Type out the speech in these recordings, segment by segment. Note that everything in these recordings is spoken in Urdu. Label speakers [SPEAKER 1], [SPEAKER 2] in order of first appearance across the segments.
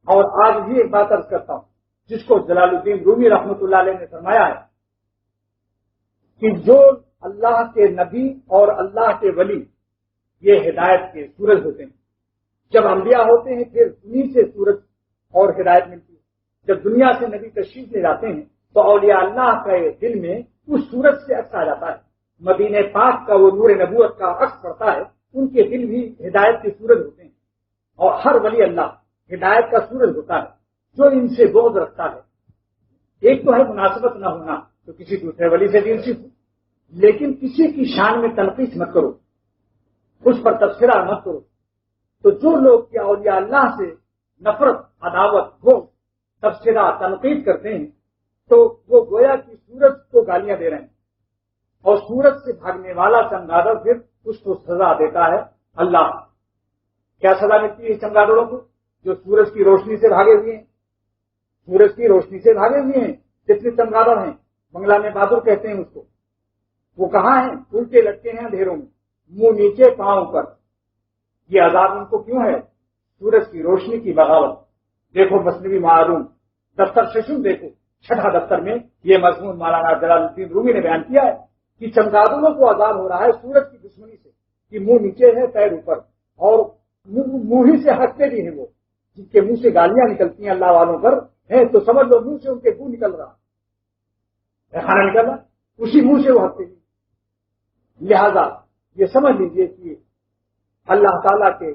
[SPEAKER 1] اور آج بھی ایک بات عرض کرتا ہوں جس کو جلال الدین رومی رحمۃ اللہ علیہ نے فرمایا ہے کہ جو اللہ کے نبی اور اللہ کے ولی یہ ہدایت کے سورج ہوتے ہیں. جب انبیاء ہوتے ہیں پھر انہی سے سورج اور ہدایت ملتی ہے. جب دنیا سے نبی تشریف لے جاتے ہیں تو اولیاء اللہ کے دل میں اس سورج سے عکس آ جاتا ہے. مدینہ پاک کا وہ نور نبوت کا عکس پڑتا ہے. ان کے دل بھی ہدایت کے سورج ہوتے ہیں. اور ہر ولی اللہ ہدایت کا سورج ہوتا ہے جو ان سے بغض رکھتا ہے. ایک تو ہے مناسبت نہ ہونا تو کسی دوسرے ولی سے دین سیکھو، لیکن کسی کی شان میں تنقید مت کرو، اس پر تبصرہ مت کرو. تو جو لوگ کیا اولیاء اللہ سے نفرت، عداوت، وہ تبصرہ، تنقید کرتے ہیں تو وہ گویا کہ سورج کو گالیاں دے رہے ہیں. اور سورج سے بھاگنے والا چمگادڑ پھر اس کو سزا دیتا ہے اللہ. کیا سزا ملتی ہے چمگادڑوں کو؟ جو سورج کی روشنی سے بھاگے ہوئے ہیں. سورج کی روشنی سے بھاگے ہوئے ہیں جتنے چمگادڑ ہیں. بنگلہ میں بہادر کہتے ہیں اس کو. وہ کہاں ہیں؟ الٹے لٹکے ہیں اندھیروں میں، منہ نیچے پاؤں پر. یہ عذاب ان کو کیوں ہے؟ سورج کی روشنی کی بغاوت. دیکھو مثنوی معروم دفتر ششم دیکھو، 6 دفتر میں یہ مضمون مولانا جلال الدین رومی نے بیان کیا ہے کہ چمگادڑوں کو عذاب ہو رہا ہے سورج کی دشمنی سے کہ منہ نیچے ہے پیر اوپر، اور منہ ہی سے ہنستے بھی ہیں. وہ جن کے منہ سے گالیاں نکلتی ہیں اللہ والوں پر ہیں تو سمجھ لو منہ سے ان کے منہ نکل رہا ہے، کھانا نکل رہا اسی منہ سے وہ ہنستے بھی. لہذا یہ سمجھ لیجئے کہ اللہ تعالیٰ کے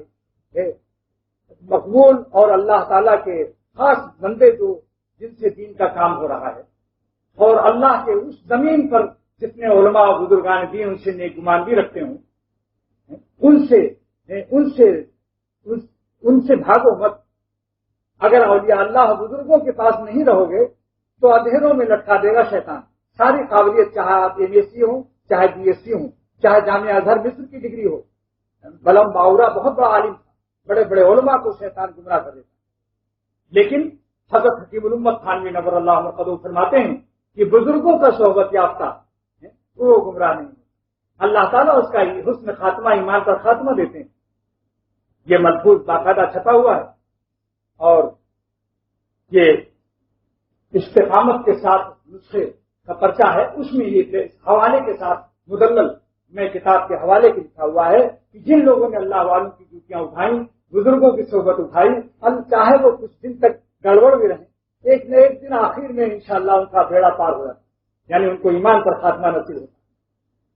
[SPEAKER 1] مقبول اور اللہ تعالیٰ کے خاص بندے جو جن سے دین کا کام ہو رہا ہے، اور اللہ کے اس زمین پر جتنے علماء و بزرگان دین ان سے نیک گمان بھی رکھتے ہوں، ان سے بھاگو مت. اگر اولیاء اللہ بزرگوں کے پاس نہیں رہو گے تو اندھیروں میں لٹکا دے گا شیطان. ساری قابلیت، چاہے آپ ایم ایس سی ہوں، چاہے بی ایس سی ہوں، چاہے جامعہ ازہر مصر کی ڈگری ہو. بلم باورا بہت بڑا عالم تھا، بڑے بڑے علماء کو شیطان گمراہ کر دیتا. لیکن حضرت حکیم الامت تھانوی نور اللہ مرقدہ فرماتے ہیں کہ بزرگوں کا صحبت یافتہ وہ گمراہ نہیں. اللہ تعالیٰ اس کا حسن خاتمہ، ایمان پر خاتمہ دیتے ہیں. یہ ملفوظ باقاعدہ چھپا ہوا ہے اور یہ استقامت کے ساتھ نسخے کا پرچہ ہے. اس میں یہ حوالے کے ساتھ مدلل میں کتاب کے حوالے کے لکھا ہوا ہے کہ جن لوگوں نے اللہ والوں کی جوتیاں اٹھائیں، بزرگوں کی صحبت اٹھائی، چاہے وہ کچھ دن تک گڑبڑ بھی رہیں، ایک نہ ایک دن آخر میں انشاءاللہ ان کا بیڑا پار ہو جاتا، یعنی ان کو ایمان پر خاتمہ نصیب ہوتا.